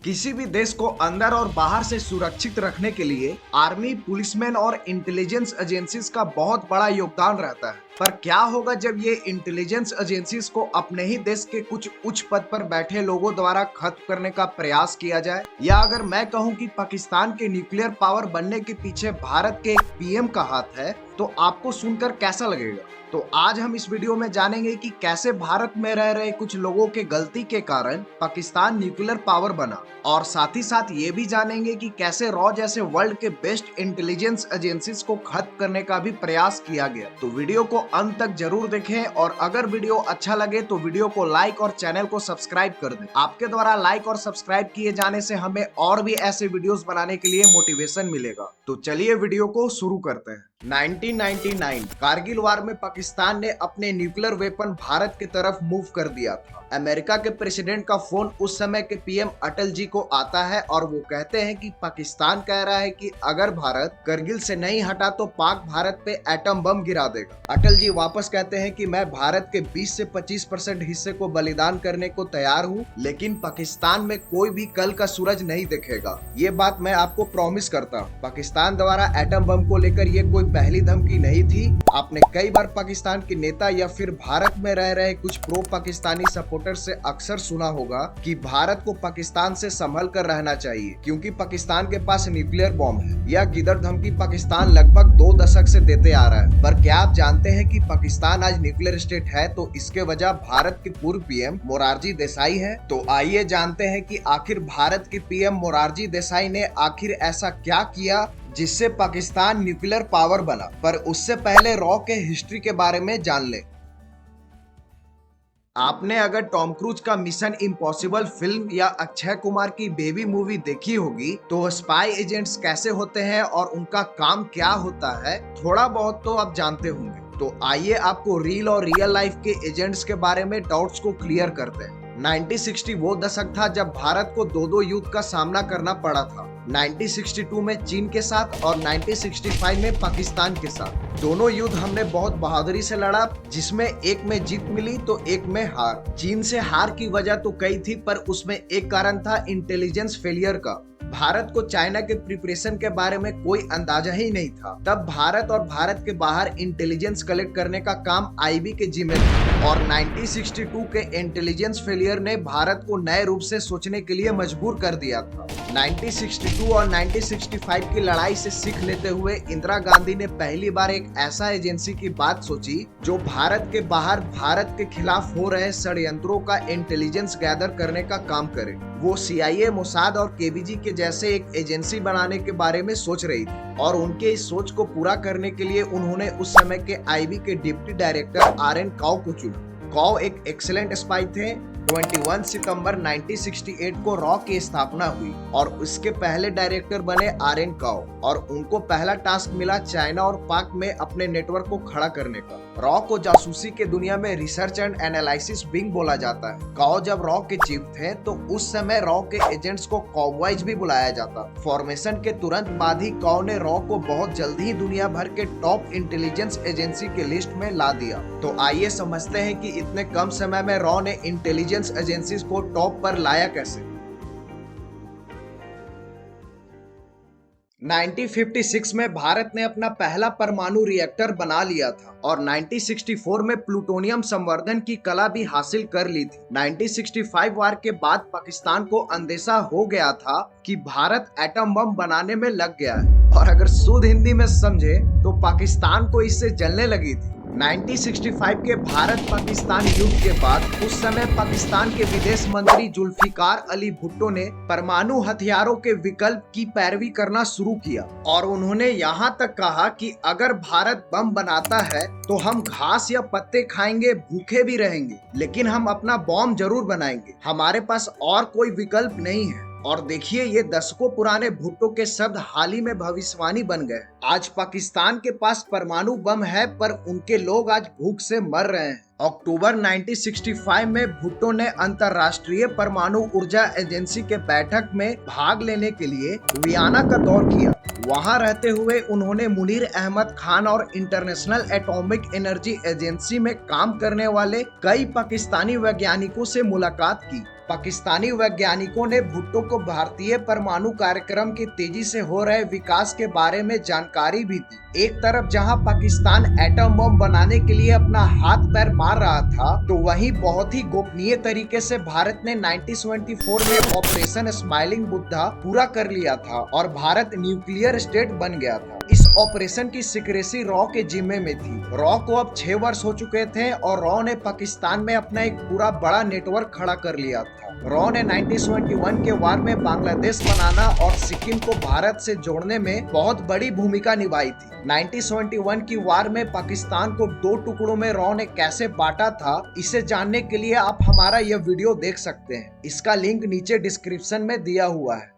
किसी भी देश को अंदर और बाहर से सुरक्षित रखने के लिए आर्मी, पुलिसमैन और इंटेलिजेंस एजेंसीज का बहुत बड़ा योगदान रहता है। पर क्या होगा जब ये इंटेलिजेंस एजेंसीज को अपने ही देश के कुछ उच्च पद पर बैठे लोगों द्वारा खत्म करने का प्रयास किया जाए, या अगर मैं कहूं कि पाकिस्तान के न्यूक्लियर पावर बनने के पीछे भारत के एक पीएम का हाथ है, तो आपको सुनकर कैसा लगेगा? तो आज हम इस वीडियो में जानेंगे कि कैसे भारत में रह रहे कुछ लोगों के गलती के कारण पाकिस्तान न्यूक्लियर पावर बना, और साथ ही साथ ये भी जानेंगे कि कैसे रॉ जैसे वर्ल्ड के बेस्ट इंटेलिजेंस एजेंसीज को खत्म करने का भी प्रयास किया गया। तो वीडियो को अंत तक जरूर देखें, और अगर वीडियो अच्छा लगे तो वीडियो को लाइक और चैनल को सब्सक्राइब कर दें। आपके द्वारा लाइक और सब्सक्राइब किए जाने से हमें और भी ऐसे वीडियोस बनाने के लिए मोटिवेशन मिलेगा। तो चलिए वीडियो को शुरू करते हैं। 1999 कारगिल वार में पाकिस्तान ने अपने न्यूक्लियर वेपन भारत की तरफ मूव कर दिया था। अमेरिका के प्रेसिडेंट का फोन उस समय के पीएम अटल जी को आता है और वो कहते हैं कि पाकिस्तान कह रहा है कि अगर भारत करगिल से नहीं हटा तो पाक भारत पे एटम बम गिरा देगा। अटल जी वापस कहते हैं कि मैं भारत के 20 से 25% हिस्से को बलिदान करने को तैयार हूँ, लेकिन पाकिस्तान में कोई भी कल का सूरज नहीं दिखेगा। ये बात मैं आपको प्रॉमिस करता हूँ। पाकिस्तान द्वारा एटम बम को लेकर ये कोई पहली धमकी नहीं थी। आपने कई बार पाकिस्तान के नेता या फिर भारत में रह रहे कुछ प्रो पाकिस्तानी सपोर्टर से अक्सर सुना होगा कि भारत को पाकिस्तान से संभल कर रहना चाहिए क्योंकि पाकिस्तान के पास न्यूक्लियर बॉम्ब है। यह गिदड़ धमकी पाकिस्तान लगभग 2 दशक से देते आ रहा है। पर क्या आप जानते हैं कि पाकिस्तान आज न्यूक्लियर स्टेट है तो इसके वजह भारत के पूर्व पीएम मोरारजी देसाई है। तो आइए जानते हैं कि आखिर भारत के पीएम मोरारजी देसाई ने आखिर ऐसा क्या किया जिससे पाकिस्तान न्यूक्लियर पावर बना। पर उससे पहले रॉ के हिस्ट्री के बारे में जान लें। आपने अगर टॉम क्रूज का मिशन इम्पॉसिबल फिल्म या अक्षय कुमार की बेबी मूवी देखी होगी तो स्पाई एजेंट्स कैसे होते हैं और उनका काम क्या होता है, थोड़ा बहुत तो आप जानते होंगे। तो आइए आपको रियल और रियल लाइफ के एजेंट्स के बारे में डाउट्स को क्लियर करते हैं। 1960 वो दशक था जब भारत को दो युद्ध का सामना करना पड़ा था। 1962 में चीन के साथ और 1965 में पाकिस्तान के साथ। दोनों युद्ध हमने बहुत बहादुरी से लड़ा, जिसमें एक में जीत मिली तो एक में हार। चीन से हार की वजह तो कई थी, पर उसमें एक कारण था इंटेलिजेंस फेलियर का। भारत को चाइना के प्रिपरेशन के बारे में कोई अंदाजा ही नहीं था। तब भारत और भारत के बाहर इंटेलिजेंस कलेक्ट करने का काम आईबी के जिम्मे था, और 1962 के इंटेलिजेंस फेलियर ने भारत को नए रूप से सोचने के लिए मजबूर कर दिया था। 1962 और 1965 की लड़ाई से सीख लेते हुए इंदिरा गांधी ने पहली बार एक ऐसा एजेंसी की बात सोची जो भारत के बाहर भारत के खिलाफ हो रहे षड्यंत्रों का इंटेलिजेंस गैदर करने का काम करे। वो CIA, मोसाद और केबीजी के जैसे एक एजेंसी बनाने के बारे में सोच रही थी, और उनके इस सोच को पूरा करने के लिए उन्होंने उस समय के आईबी के डिप्टी डायरेक्टर RN काउ को चुना। काउ एक एक्सीलेंट स्पाई थे। 21 सितंबर 1968 को रॉ की स्थापना हुई और उसके पहले डायरेक्टर बने RN काउ, और उनको पहला टास्क मिला चाइना और पाक में अपने नेटवर्क को खड़ा करने का। रॉ को जासूसी के दुनिया में रिसर्च एंड एनालिसिस विंग बोला जाता है। काउ जब रॉ के चीफ थे तो उस समय रॉ के एजेंट्स को काउबॉयज भी बुलाया जाता। फॉर्मेशन के तुरंत बाद ही काउ ने रॉ को बहुत जल्दी ही दुनिया भर के टॉप इंटेलिजेंस एजेंसी के लिस्ट में ला दिया। तो आइए समझते हैं कि इतने कम समय में रॉ ने इंटेलिजेंस एजेंसीज को टॉप पर लाया कैसे। 1956 में भारत ने अपना पहला परमाणु रिएक्टर बना लिया था और 1964 में प्लूटोनियम संवर्धन की कला भी हासिल कर ली थी। 1965 वार के बाद पाकिस्तान को अंदेशा हो गया था कि भारत एटम बम बनाने में लग गया है, और अगर शुद्ध हिंदी में समझे तो पाकिस्तान को इससे जलने लगी थी। 1965 के भारत पाकिस्तान युद्ध के बाद उस समय पाकिस्तान के विदेश मंत्री जुल्फिकार अली भुट्टो ने परमाणु हथियारों के विकल्प की पैरवी करना शुरू किया, और उन्होंने यहाँ तक कहा कि अगर भारत बम बनाता है तो हम घास या पत्ते खाएंगे, भूखे भी रहेंगे, लेकिन हम अपना बॉम्ब जरूर बनाएंगे। हमारे पास और कोई विकल्प नहीं है। और देखिए, ये दशकों पुराने भुट्टो के शब्द हाल ही में भविष्यवाणी बन गए। आज पाकिस्तान के पास परमाणु बम है, पर उनके लोग आज भूख से मर रहे हैं। अक्टूबर 1965 में भुट्टो ने अंतर्राष्ट्रीय परमाणु ऊर्जा एजेंसी के बैठक में भाग लेने के लिए वियना का दौर किया। वहां रहते हुए उन्होंने मुनीर अहमद खान और इंटरनेशनल एटॉमिक एनर्जी एजेंसी में काम करने वाले कई पाकिस्तानी वैज्ञानिकों से मुलाकात की। पाकिस्तानी वैज्ञानिकों ने भुट्टो को भारतीय परमाणु कार्यक्रम के तेजी से हो रहे विकास के बारे में जानकारी भी दी। एक तरफ जहां पाकिस्तान एटम बम बनाने के लिए अपना हाथ पैर मार रहा था, तो वहीं बहुत ही गोपनीय तरीके से भारत ने 1974 में ऑपरेशन स्माइलिंग बुद्धा पूरा कर लिया था और भारत न्यूक्लियर स्टेट बन गया था। इस ऑपरेशन की सिक्रेसी रॉ के जिम्मे में थी। रॉ को अब 6 वर्ष हो चुके थे और रॉ ने पाकिस्तान में अपना एक पूरा बड़ा नेटवर्क खड़ा कर लिया था। रॉ ने 1971 के वार में बांग्लादेश बनाना और सिक्किम को भारत से जोड़ने में बहुत बड़ी भूमिका निभाई थी। 1971 की वार में पाकिस्तान को 2 टुकड़ों में रॉ ने कैसे बांटा था, इसे जानने के लिए आप हमारा यह वीडियो देख सकते हैं। इसका लिंक नीचे डिस्क्रिप्शन में दिया हुआ है।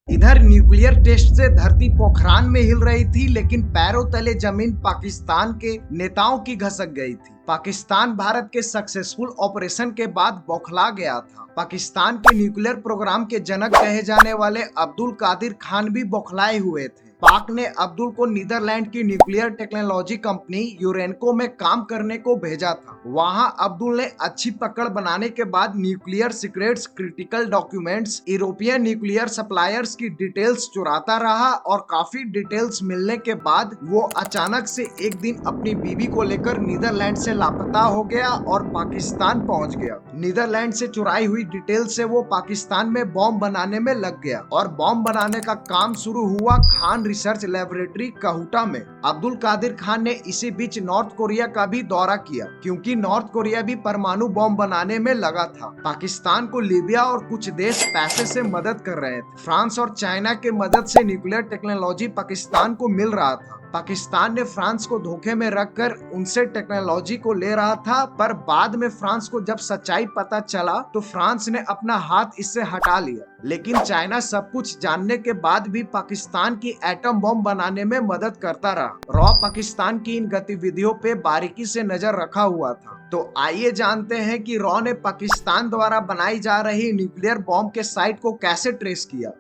इधर न्यूक्लियर टेस्ट से धरती पोखरान में हिल रही थी, लेकिन पैरों तले जमीन पाकिस्तान के नेताओं की घसक गई थी। पाकिस्तान भारत के सक्सेसफुल ऑपरेशन के बाद बौखला गया था। पाकिस्तान के न्यूक्लियर प्रोग्राम के जनक कहे जाने वाले अब्दुल कादिर खान भी बौखलाए हुए थे। पाक ने अब्दुल को नीदरलैंड की न्यूक्लियर टेक्नोलॉजी कंपनी यूरेनको में काम करने को भेजा था। वहां अब्दुल ने अच्छी पकड़ बनाने के बाद nuclear secrets, critical documents, European nuclear suppliers की डिटेल्स चुराता रहा और काफी डिटेल्स मिलने के बाद वो अचानक से एक दिन अपनी बीवी को लेकर नीदरलैंड से लापता हो गया और पाकिस्तान पहुंच गया। नीदरलैंड से चुराई हुई डिटेल से वो पाकिस्तान में बॉम्ब बनाने में लग गया और बॉम्ब बनाने का काम शुरू हुआ खान रिसर्च लेबोरेटरी कहूटा में। अब्दुल कादिर खान ने इसी बीच नॉर्थ कोरिया का भी दौरा किया, क्योंकि नॉर्थ कोरिया भी परमाणु बॉम्ब बनाने में लगा था। पाकिस्तान को लीबिया और कुछ देश पैसे से मदद कर रहे थे। फ्रांस और चाइना के मदद से न्यूक्लियर टेक्नोलॉजी पाकिस्तान को मिल रहा था। पाकिस्तान ने फ्रांस को धोखे में रखकर उनसे टेक्नोलॉजी को ले रहा था, पर बाद में फ्रांस को जब सच्चाई पता चला तो फ्रांस ने अपना हाथ इससे हटा लिया। लेकिन चाइना सब कुछ जानने के बाद भी पाकिस्तान की एटम बम बनाने में मदद करता रहा। रॉ पाकिस्तान की इन गतिविधियों पे बारीकी से नजर रखा हुआ था। तो आइए जानते हैं कि रॉ ने पाकिस्तान द्वारा बनाई जा रही न्यूक्लियर बॉम्ब के साइट को कैसे ट्रेस किया।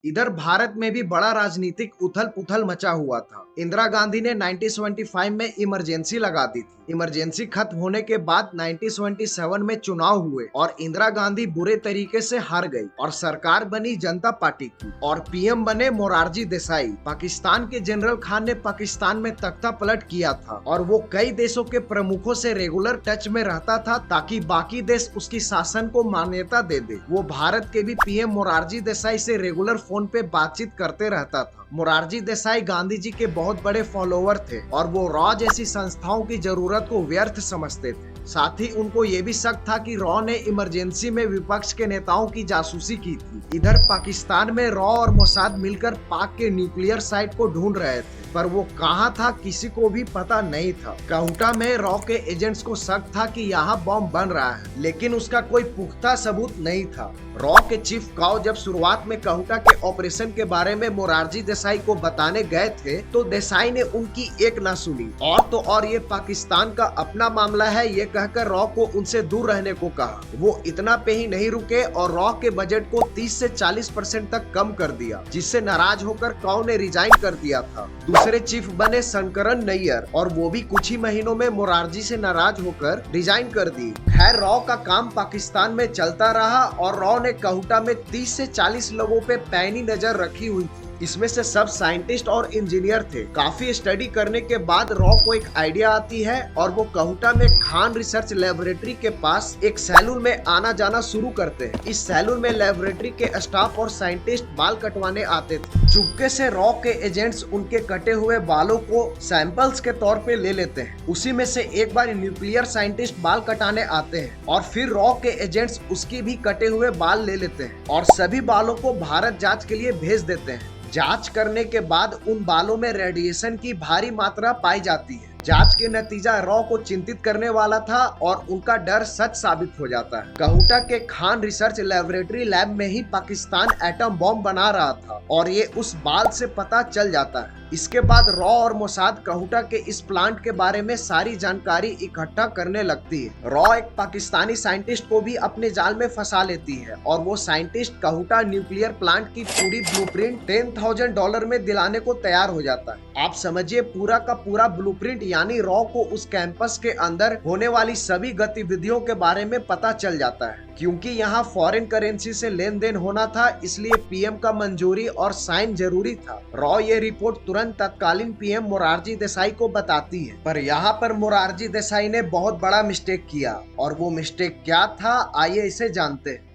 इधर भारत में भी बड़ा राजनीतिक उथल पुथल मचा हुआ था। इंदिरा गांधी ने 1975 में इमरजेंसी लगा दी थी। इमरजेंसी खत्म होने के बाद 1977 में चुनाव हुए और इंदिरा गांधी बुरे तरीके से हार गई और सरकार बनी जनता पार्टी की और पीएम बने मोरारजी देसाई। पाकिस्तान के जनरल खान ने पाकिस्तान में तख्ता पलट किया था और वो कई देशों के प्रमुखों से रेगुलर टच में रहता था, ताकि बाकी देश उसकी शासन को मान्यता दे दे। वो भारत के भी पीएम मोरारजी देसाई से रेगुलर फोन पे बातचीत करते रहता था। मोरारजी देसाई गांधी जी के बहुत बड़े फॉलोवर थे और वो रॉ जैसी संस्थाओं की जरूरत को व्यर्थ समझते थे। साथ ही उनको ये भी शक था कि रॉ ने इमरजेंसी में विपक्ष के नेताओं की जासूसी की थी। इधर पाकिस्तान में रॉ और मोसाद मिलकर पाक के न्यूक्लियर साइट को ढूंढ रहे थे, पर वो कहाँ था किसी को भी पता नहीं था। कहूटा में रॉ के एजेंट्स को शक था कि यहाँ बॉम्ब बन रहा है, लेकिन उसका कोई पुख्ता सबूत नहीं था। रॉ के चीफ काओ जब शुरुआत में कहूटा के ऑपरेशन के बारे में मोरारजी देसाई को बताने गए थे, तो देसाई ने उनकी एक ना सुनी और तो और ये पाकिस्तान का अपना मामला है ये कहकर रॉ को उनसे दूर रहने को कहा। वो इतना पे ही नहीं रुके और रॉ के बजट को 30 से 40% तक कम कर दिया, जिससे नाराज होकर काओ ने रिजाइन कर दिया था। दूसरे चीफ बने शंकरन नैयर और वो भी कुछ ही महीनों में मोरारजी से नाराज होकर रिजाइन कर दी। खैर रॉ का काम पाकिस्तान में चलता रहा और रॉ ने कहूटा में 30 से 40 लोगों पे पैनी नजर रखी हुई थी। इसमें से सब साइंटिस्ट और इंजीनियर थे। काफी स्टडी करने के बाद रॉ को एक आइडिया आती है और वो कहूटा में खान रिसर्च लेबोरेटरी के पास एक सैलून में आना जाना शुरू करते हैं। इस सैलून में लेबोरेटरी के स्टाफ और साइंटिस्ट बाल कटवाने आते थे। चुपके से रॉ के एजेंट्स उनके कटे हुए बालों को सैंपल्स के तौर पे ले लेते हैं। उसी में से एक बार न्यूक्लियर साइंटिस्ट बाल कटाने आते हैं और फिर रॉ के एजेंट्स उसकी भी कटे हुए बाल ले लेते हैं और सभी बालों को भारत जांच के लिए भेज देते हैं। जांच करने के बाद उन बालों में रेडिएशन की भारी मात्रा पाई जाती है। जांच के नतीजा रॉ को चिंतित करने वाला था और उनका डर सच साबित हो जाता है। कहूटा के खान रिसर्च लेबोरेटरी लैब में ही पाकिस्तान एटम बॉम्ब बना रहा था और ये उस बाल से पता चल जाता है। इसके बाद रॉ और मोसाद कहूटा के इस प्लांट के बारे में सारी जानकारी इकट्ठा करने लगती है। रॉ एक पाकिस्तानी साइंटिस्ट को भी अपने जाल में फंसा लेती है और वो साइंटिस्ट कहूटा न्यूक्लियर प्लांट की पूरी ब्लूप्रिंट $10,000 में दिलाने को तैयार हो जाता है। आप समझिए पूरा का पूरा ब्लूप्रिंट, यानी रॉ को उस कैंपस के अंदर होने वाली सभी गतिविधियों के बारे में पता चल जाता है। क्योंकि यहाँ फॉरेन करेंसी से लेन देन होना था, इसलिए पीएम का मंजूरी और साइन जरूरी था। रॉ ये रिपोर्ट तुरंत तत्कालीन पीएम मोरारजी देसाई को बताती है, पर यहाँ पर मोरारजी देसाई ने बहुत बड़ा मिस्टेक किया, और वो मिस्टेक क्या था आइए इसे जानते हैं।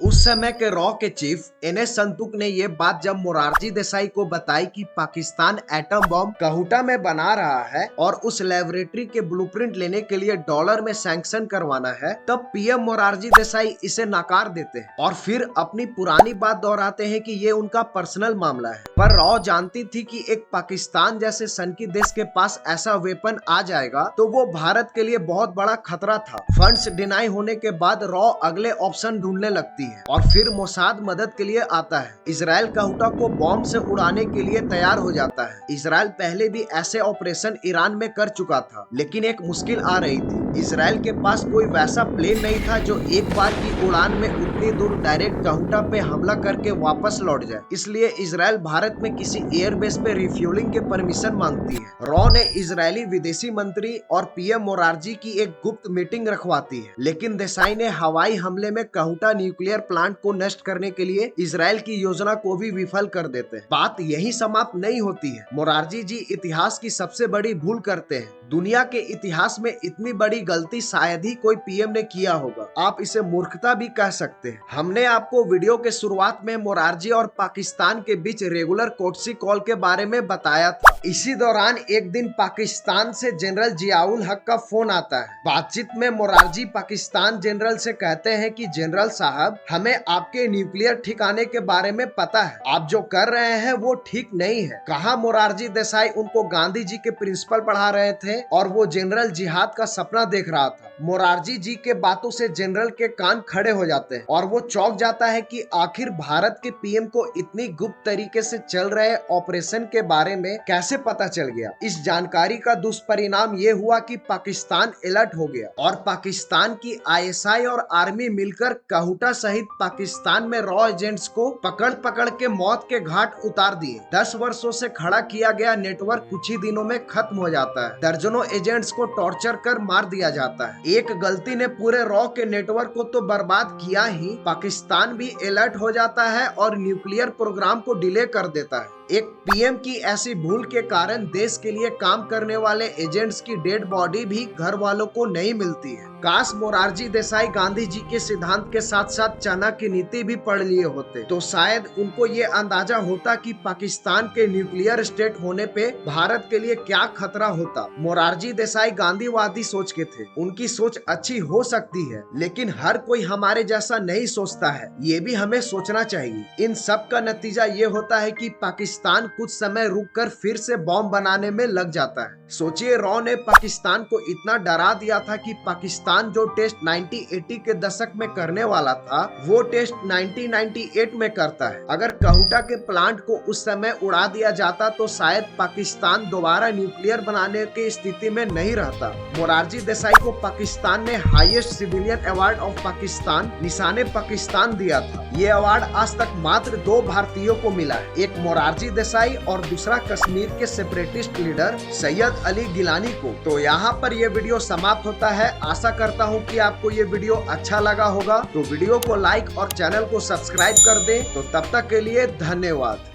उस समय के रॉ के चीफ NS संतुक ने ये बात जब मोरारजी देसाई को बताई कि पाकिस्तान एटम बम कहूटा में बना रहा है और उस लेबोरेटरी के ब्लूप्रिंट लेने के लिए डॉलर में सैंक्शन करवाना है, तब पीएम मोरारजी देसाई इसे नकार देते हैं और फिर अपनी पुरानी बात दोहराते हैं कि ये उनका पर्सनल मामला है। पर रॉ जानती थी कि एक पाकिस्तान जैसे सनकी देश के पास ऐसा वेपन आ जाएगा तो वो भारत के लिए बहुत बड़ा खतरा था। फंड्स डिनाई होने के बाद रॉ अगले ऑप्शन ढूंढने लगती है और फिर मोसाद मदद के लिए आता है। इजराइल कहूटा को बॉम्ब से उड़ाने के लिए तैयार हो जाता है। इजराइल पहले भी ऐसे ऑपरेशन ईरान में कर चुका था, लेकिन एक मुश्किल आ रही थी। इजराइल के पास कोई वैसा प्लेन नहीं था जो एक बार की उड़ान में उतनी दूर डायरेक्ट कहूटा पे हमला करके वापस लौट जाए। इसलिए इजराइल भारत में किसी एयरबेस पे रिफ्यूलिंग के परमिशन मांगती है। रॉ ने इजरायली विदेशी मंत्री और पीएम मोरारजी की एक गुप्त मीटिंग रखवाती है, लेकिन देसाई ने हवाई हमले में कहूटा न्यूक्लियर प्लांट को नष्ट करने के लिए इजराइल की योजना को भी विफल कर देते हैं। बात यही समाप्त नहीं होती है। मोरारजी जी इतिहास की सबसे बड़ी भूल करते हैं। दुनिया के इतिहास में इतनी बड़ी गलती शायद ही कोई पीएम ने किया होगा। आप इसे मूर्खता भी कह सकते हैं। हमने आपको वीडियो के शुरुआत में मोरारजी और पाकिस्तान के बीच रेगुलर कोर्टसी कॉल के बारे में बताया था। इसी दौरान एक दिन पाकिस्तान से जनरल जियाउल हक का फोन आता है। बातचीत में मोरारजी पाकिस्तान जनरल से कहते हैं कि जनरल साहब, हमें आपके न्यूक्लियर ठिकाने के बारे में पता है, आप जो कर रहे हैं वो ठीक नहीं है। कहा मोरारजी देसाई उनको गांधी जी के प्रिंसिपल पढ़ा रहे थे और वो जनरल जिहाद का सपना देख रहा था। मोरारजी जी के बातों से जनरल के कान खड़े हो जाते हैं और वो चौंक जाता है कि आखिर भारत के पीएम को इतनी गुप्त तरीके से चल रहे ऑपरेशन के बारे में कैसे पता चल गया। इस जानकारी का दुष्परिणाम ये हुआ कि पाकिस्तान अलर्ट हो गया और पाकिस्तान की ISI और आर्मी मिलकर कहूटा सहित पाकिस्तान में रॉ एजेंट्स को पकड़ पकड़ के मौत के घाट उतार दिए। 10 वर्षों से खड़ा किया गया नेटवर्क कुछ ही दिनों में खत्म हो जाता है। दर्जनों एजेंट्स को टॉर्चर कर मार दिया जाता है। एक गलती ने पूरे रॉ के नेटवर्क को तो बर्बाद किया ही, पाकिस्तान भी अलर्ट हो जाता है और न्यूक्लियर प्रोग्राम को डिले कर देता है। एक पीएम की ऐसी भूल के कारण देश के लिए काम करने वाले एजेंट्स की डेड बॉडी भी घर वालों को नहीं मिलती है। काश मोरारजी देसाई गांधी जी के सिद्धांत के साथ साथ चाणक्य की नीति भी पढ़ लिए होते तो शायद उनको ये अंदाजा होता कि पाकिस्तान के न्यूक्लियर स्टेट होने पे भारत के लिए क्या खतरा होता। मोरारजी देसाई गांधीवादी सोच के थे। उनकी सोच अच्छी हो सकती है, लेकिन हर कोई हमारे जैसा नहीं सोचता है, ये भी हमें सोचना चाहिए। इन सब का नतीजा ये होता है कि पाकिस्तान कुछ समय रुककर फिर से बॉम्ब बनाने में लग जाता है। सोचिए, रॉ ने पाकिस्तान को इतना डरा दिया था कि पाकिस्तान जो टेस्ट 1980 के दशक में करने वाला था वो टेस्ट 1998 में करता है। अगर कहूटा के प्लांट को उस समय उड़ा दिया जाता तो शायद पाकिस्तान दोबारा न्यूक्लियर बनाने की स्थिति में नहीं रहता। मोरारजी देसाई को पाकिस्तान ने highest civilian award of Pakistan निशाने पाकिस्तान दिया था। ये अवार्ड आज तक मात्र 2 भारतीयों को मिला है, एक मोरारजी देसाई और दूसरा कश्मीर के सेपरेटिस्ट लीडर सैयद अली गिलानी को। तो यहाँ पर ये वीडियो समाप्त होता है। आशा करता हूँ कि आपको ये वीडियो अच्छा लगा होगा, तो वीडियो को लाइक और चैनल को सब्सक्राइब कर दें। तो तब तक के लिए धन्यवाद।